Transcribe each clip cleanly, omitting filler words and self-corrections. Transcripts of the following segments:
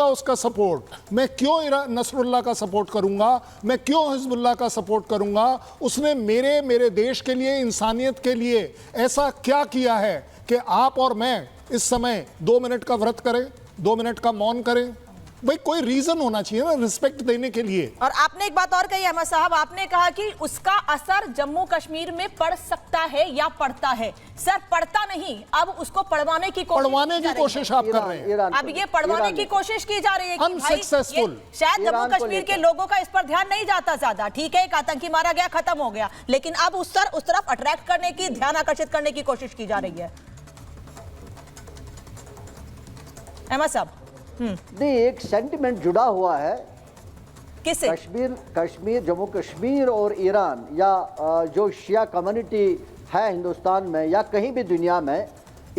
करूंगा उसका सपोर्ट? मैं क्यों नसरुल्लाह का सपोर्ट करूंगा? मैं क्यों हिजबुल्लाह का सपोर्ट करूंगा? उसने मेरे देश के लिए, इंसानियत के लिए ऐसा क्या किया है कि आप और मैं इस समय 2 मिनट का व्रत करें, 2 मिनट का मौन करें? भाई कोई रीजन होना चाहिए ना रिस्पेक्ट देने के लिए। और आपने एक बात और कही अहमद साहब, आपने कहा कि उसका असर जम्मू कश्मीर में पड़ सकता है या पड़ता है। सर पड़ता नहीं, अब उसको पढ़वाने की कोशिश आप कर रहे हैं। अब ये पढ़वाने की कोशिश की जा रही है कि अनसक्सेसफुल। शायद जम्मू कश्मीर के लोगों का इस पर ध्यान नहीं जाता ज्यादा। ठीक है, एक आतंकी मारा गया, खत्म हो गया, लेकिन अब उस तरफ अट्रैक्ट करने की, ध्यान आकर्षित करने की कोशिश की जा रही है। अहमद साहब नहीं, एक सेंटिमेंट जुड़ा हुआ है किससे? कश्मीर, जम्मू कश्मीर और ईरान, या जो शिया कम्युनिटी है हिंदुस्तान में या कहीं भी दुनिया में,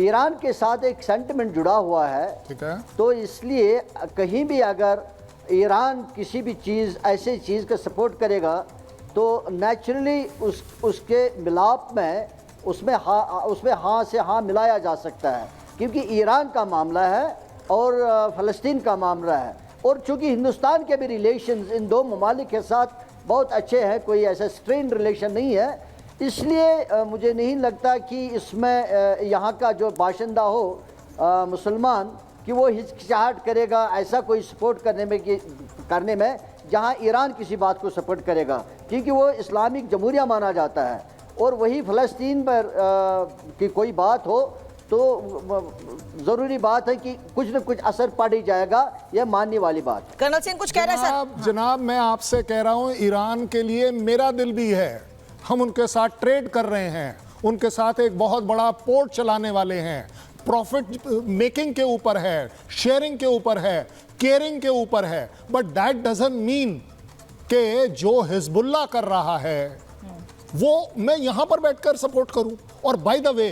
ईरान के साथ एक सेंटिमेंट जुड़ा हुआ है। ठीक है। तो इसलिए कहीं भी अगर ईरान किसी भी चीज़, ऐसी चीज़ का सपोर्ट करेगा तो नेचुरली उसके मिलाप में उसमें हाँ से हाँ मिलाया जा सकता है, क्योंकि ईरान का मामला है और फ़लस्तीन का मामला है। और चूँकि हिंदुस्तान के भी रिलेशंस इन दो ममालिक के साथ बहुत अच्छे हैं, कोई ऐसा स्ट्रेन रिलेशन नहीं है, इसलिए मुझे नहीं लगता कि इसमें यहाँ का जो बाशिंदा हो मुसलमान कि वो हिचकिचाहट करेगा ऐसा कोई सपोर्ट करने में जहाँ ईरान किसी बात को सपोर्ट करेगा, क्योंकि वो इस्लामिक जमहूरिया माना जाता है। और वही फ़लस्तीन पर की कोई बात हो तो जरूरी बात है कि कुछ न कुछ असर पड़ ही जाएगा, यह मानने वाली बात। कर्नल सिंह कुछ कह रहे हैं सर? जनाब मैं आपसे कह रहा हूं, ईरान के लिए मेरा दिल भी है, हम उनके साथ ट्रेड कर रहे हैं, उनके साथ एक बहुत बड़ा पोर्ट चलाने वाले हैं, प्रॉफिट मेकिंग के ऊपर है, शेयरिंग के ऊपर है, केयरिंग के ऊपर है। बट दैट डजंट मीन कि जो हिजबुल्लाह कर रहा है वो मैं यहां पर बैठकर सपोर्ट करूं। और बाय द वे,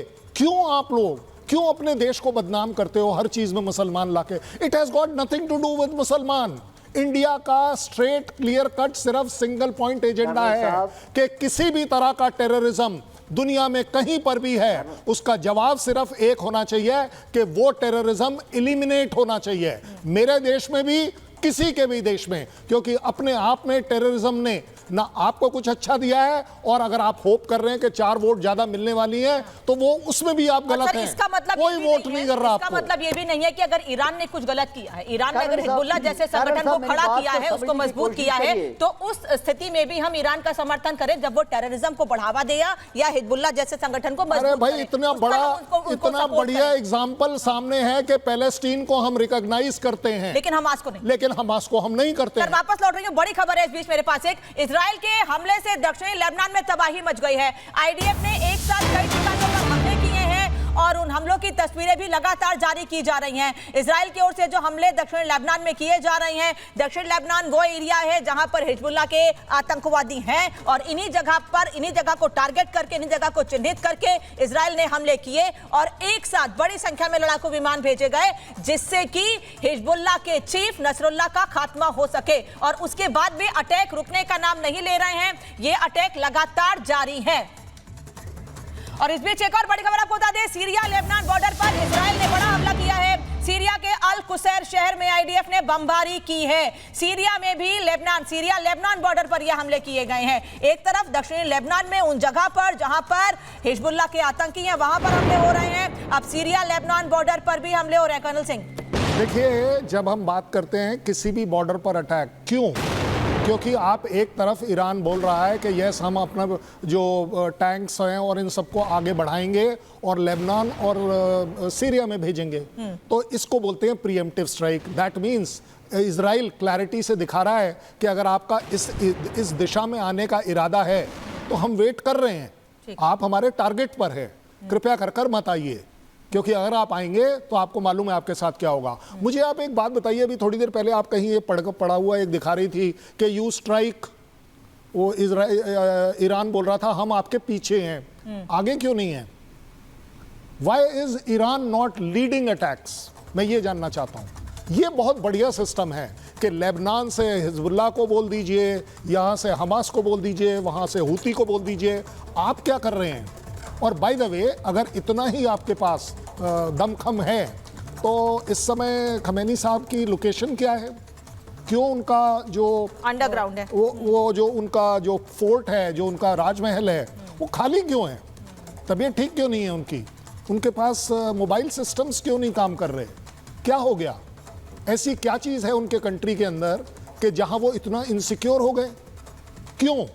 क्यों अपने देश को बदनाम करते हो हर चीज में मुसलमान लाके? It has got nothing to do with मुसलमान। इंडिया का स्ट्रेट क्लियर कट सिर्फ सिंगल पॉइंट एजेंडा है कि किसी भी तरह का टेररिज्म दुनिया में कहीं पर भी है, उसका जवाब सिर्फ एक होना चाहिए कि वो टेररिज्म एलिमिनेट होना चाहिए, मेरे देश में भी, किसी के भी देश में। क्योंकि अपने आप में टेररिज्म ने ना आपको कुछ अच्छा दिया है, और अगर आप होप कर रहे हैं कि 4 वोट ज्यादा मिलने वाली है तो वो उसमें भी आप गलत हैं। इसका मतलब कोई वोट नहीं कर रहा। इसका मतलब ये भी नहीं है कि अगर ईरान ने कुछ गलत किया है, ईरान ने अगर हिजबुल्लाह जैसे संगठन को खड़ा किया है, उसको मजबूत किया है, तो उस स्थिति में भी हम ईरान का समर्थन करें जब वो टेररिज्म को बढ़ावा दे या हिजबुल्लाह जैसे संगठन को मजबूत करे। भाई इतना बढ़िया एग्जाम्पल सामने है कि पैलेस्टीन को हम रिकॉग्नाइज करते हैं, लेकिन हमास को हम नहीं करते। वापस लौट रही हूं, बड़ी खबर है इस बीच मेरे पास एक, इजराइल के हमले से दक्षिणी लेबनान में तबाही मच गई है। आईडीएफ ने एक साथ कई ठिकानों पर हमले किए हैं और उन हमलों की तस्वीरें भी लगातार जारी की जा रही हैं। इजराइल की ओर से जो हमले दक्षिणी लेबनान में किए जा रहे हैं, दक्षिण लेबनान वो एरिया है जहां पर हिजबुल्लाह के आतंकवादी हैं, और इन्हीं जगह को टारगेट करके, इन्हीं जगह को चिन्हित करके इजराइल ने हमले किए और एक साथ बड़ी संख्या में लड़ाकू विमान भेजे गए, जिससे कि हिजबुल्लाह के चीफ नसरुल्लाह का खात्मा हो सके। और उसके बाद भी अटैक रुकने का नाम नहीं ले रहे हैं, ये अटैक लगातार जारी है। और इस बीच एक और बड़ी खबर आपको बता दें, सीरिया लेबनान बॉर्डर पर इजराइल ने बड़ा हमला किया है। सीरिया के अल कुसैर शहर में आईडीएफ ने बमबारी की है। सीरिया लेबनान बॉर्डर पर यह हमले किए गए हैं। एक तरफ दक्षिणी लेबनान में उन जगह पर जहां पर हिजबुल्लाह के आतंकी हैं, वहां पर हमले हो रहे हैं। अब सीरिया लेबनान बॉर्डर पर भी हमले हो रहे हैं। कर्नल सिंह देखिए, जब हम बात करते हैं किसी भी बॉर्डर पर अटैक, क्योंकि आप एक तरफ ईरान बोल रहा है कि यस हम अपना जो टैंक्स हैं और इन सबको आगे बढ़ाएंगे और लेबनान और सीरिया में भेजेंगे, तो इसको बोलते हैं pre-emptive strike. That means Israel clarity से दिखा रहा है कि अगर आपका इस दिशा में आने का इरादा है तो हम वेट कर रहे हैं, आप हमारे टारगेट पर है, कृपया कर मत आइए, क्योंकि अगर आप आएंगे तो आपको मालूम है आपके साथ क्या होगा। मुझे आप एक बात बताइए, अभी थोड़ी देर पहले आप कहीं ये पढ़ा हुआ एक दिखा रही थी कि यू स्ट्राइक, वो ईरान बोल रहा था हम आपके पीछे हैं, आगे क्यों नहीं है? Why is Iran not leading attacks? मैं ये जानना चाहता हूं। ये बहुत बढ़िया सिस्टम है कि लेबनान से हिजबुल्लाह को बोल दीजिए, यहाँ से हमास को बोल दीजिए, वहाँ से हूती को बोल दीजिए, आप क्या कर रहे हैं? और बाय द वे, अगर इतना ही आपके पास दमखम है तो इस समय खमेनी साहब की लोकेशन क्या है? क्यों उनका जो अंडरग्राउंड है, वो जो उनका जो फोर्ट है, जो उनका राजमहल है, वो खाली क्यों है? तबीयत ठीक क्यों नहीं है उनकी? उनके पास मोबाइल सिस्टम्स क्यों नहीं काम कर रहे? क्या हो गया? ऐसी क्या चीज़ है उनके कंट्री के अंदर कि जहां वो इतना इनसिक्योर हो गए? क्यों?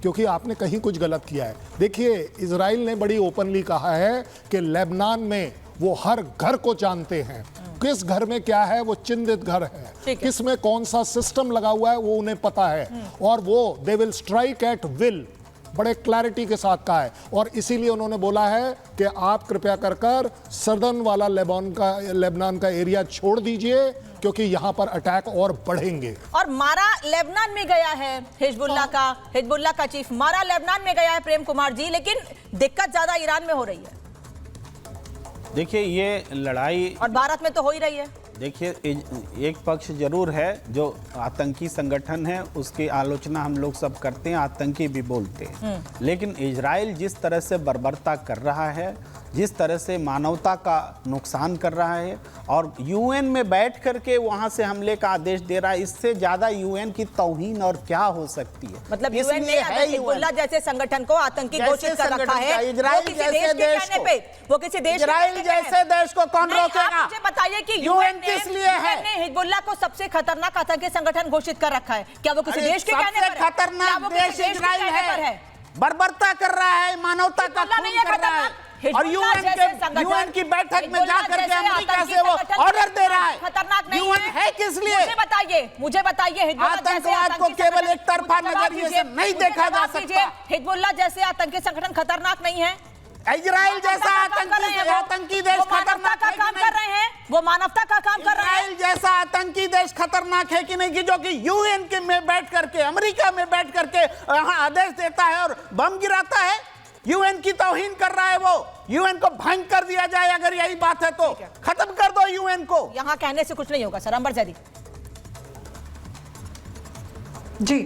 क्योंकि आपने कहीं कुछ गलत किया है। देखिए, इजराइल ने बड़ी ओपनली कहा है कि लेबनान में वो हर घर को जानते हैं, किस घर में क्या है, वो चिन्हित घर है, किस में कौन सा सिस्टम लगा हुआ है वो उन्हें पता है, और वो they will strike at will, बड़े क्लैरिटी के साथ कहा है। और इसीलिए उन्होंने बोला है कि आप कृपया कर सदर्न वाला लेबनान का एरिया छोड़ दीजिए, क्योंकि यहां पर अटैक और बढ़ेंगे। और मारा लेबनान में गया है हिजबुल्लाह का चीफ मारा लेबनान में गया है प्रेम कुमार जी, लेकिन दिक्कत ज्यादा ईरान में हो रही है। देखिए, ये लड़ाई और भारत में तो हो ही रही है। देखिए, एक पक्ष जरूर है जो आतंकी संगठन है, उसकी आलोचना हम लोग सब करते हैं, आतंकी भी बोलते हैं, लेकिन इजराइल जिस तरह से बर्बरता कर रहा है, जिस तरह से मानवता का नुकसान कर रहा है, और यूएन में बैठ करके वहां से हमले का आदेश दे रहा है, इससे ज्यादा यूएन की तौहीन और क्या हो सकती है? मतलब यूएन ने हिजबुल्लाह जैसे संगठन को आतंकी घोषित कर रखा है। इजराइल जैसे देश को, वो किसी देश इजराइल जैसे देश को कौन रोकेगा? मुझे बताइए कि यूएन किस लिए है? ने हिजबुल्लाह को सबसे खतरनाक आतंकी संगठन घोषित कर रखा है। क्या वो किसी देश के कहने पर है? खतरनाक देश इजराइल है, बर्बरता कर रहा है, मानवता का खून कर रहा है, और यूएन की बैठक में जाकर के अमेरिका से वो ऑर्डर दे रहा है। खतरनाक नहीं यूएन है किस लिए? मुझे बताइए आतंकवाद को केवल एक तरफा नजरिए से नहीं देखा जा सकता। हिजबुल्लाह जैसे आतंकी संगठन खतरनाक नहीं है? इजराइल जैसा आतंकी देश खतरनाक का काम कर रहे हैं, वो मानवता का काम कर रहे हैं। इजराइल जैसा आतंकी देश खतरनाक है कि नहीं, कि जो कि यूएन के में बैठ करके, अमेरिका में बैठ करके यहाँ आदेश देता है और बम गिराता है? यूएन की तौहीन कर रहा है वो। यूएन को भंग कर दिया जाए, अगर यही बात है तो खत्म कर दो यूएन को। यहाँ कहने से कुछ नहीं होगा सर। अंबर जैदी जी,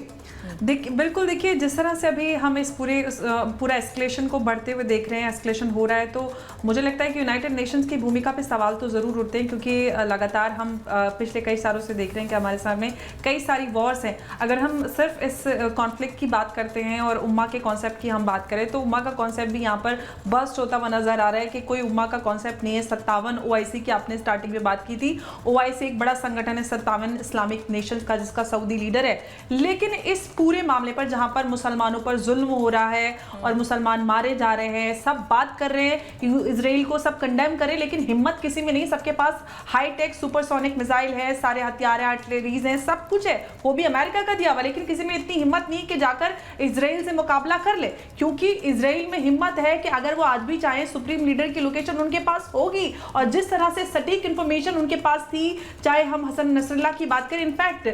बिल्कुल। देखिए, जिस तरह से अभी हम इस पूरा एस्केलेशन को बढ़ते हुए देख रहे हैं, एस्केलेशन हो रहा है, तो मुझे लगता है कि यूनाइटेड नेशंस की भूमिका पे सवाल तो ज़रूर उठते हैं, क्योंकि लगातार हम पिछले कई सालों से देख रहे हैं कि हमारे सामने कई सारी वॉर्स हैं। अगर हम सिर्फ इस कॉन्फ्लिक्ट की बात करते हैं और उम्मा के कॉन्सेप्ट की हम बात करें, तो उम्मा का कॉन्सेप्ट भी यहाँ पर बस्ट होता हुआ नजर आ रहा है कि कोई उम्मा का कॉन्सेप्ट नहीं है। 57 OIC की आपने स्टार्टिंग में बात की थी। OIC एक बड़ा संगठन है, 57 इस्लामिक नेशंस का, जिसका सऊदी लीडर है। लेकिन इस पूरे मामले पर, जहां पर मुसलमानों पर जुल्म हो रहा है और मुसलमान मारे जा रहे हैं, सब बात कर रहे हैं, इजराइल को सब कंडेम करें, लेकिन हिम्मत किसी में नहीं। सबके पास हाईटेक सुपरसोनिक मिसाइल है, सारे हथियार हैं, आर्टिलरीज हैं, सब कुछ है, वो भी अमेरिका का दिया हुआ, लेकिन किसी में इतनी हिम्मत नहीं कि जाकर इजराइल से मुकाबला कर ले। क्योंकि इजराइल में हिम्मत है कि अगर वो आज भी चाहे, सुप्रीम लीडर की लोकेशन उनके पास होगी, और जिस तरह से सटीक इंफॉर्मेशन उनके पास थी, चाहे हम हसन नसरल्लाह की बात करें, इनफैक्ट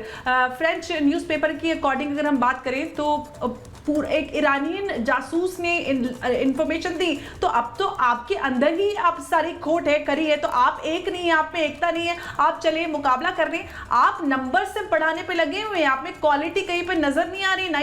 फ्रेंच न्यूज़पेपर की अकॉर्डिंग अगर हम बात करें तो एक ईरानियन जासूस ने इंफॉर्मेशन दी, तो अब तो आपके अंदर ही आप सारी खोट है करी है, तो आप एक नहीं है, आप में एकता नहीं है, आप चले मुकाबला करने, आप नंबर से बढ़ाने पे लगे हुए हैं, आप में क्वालिटी कहीं पे नजर नहीं आ रही।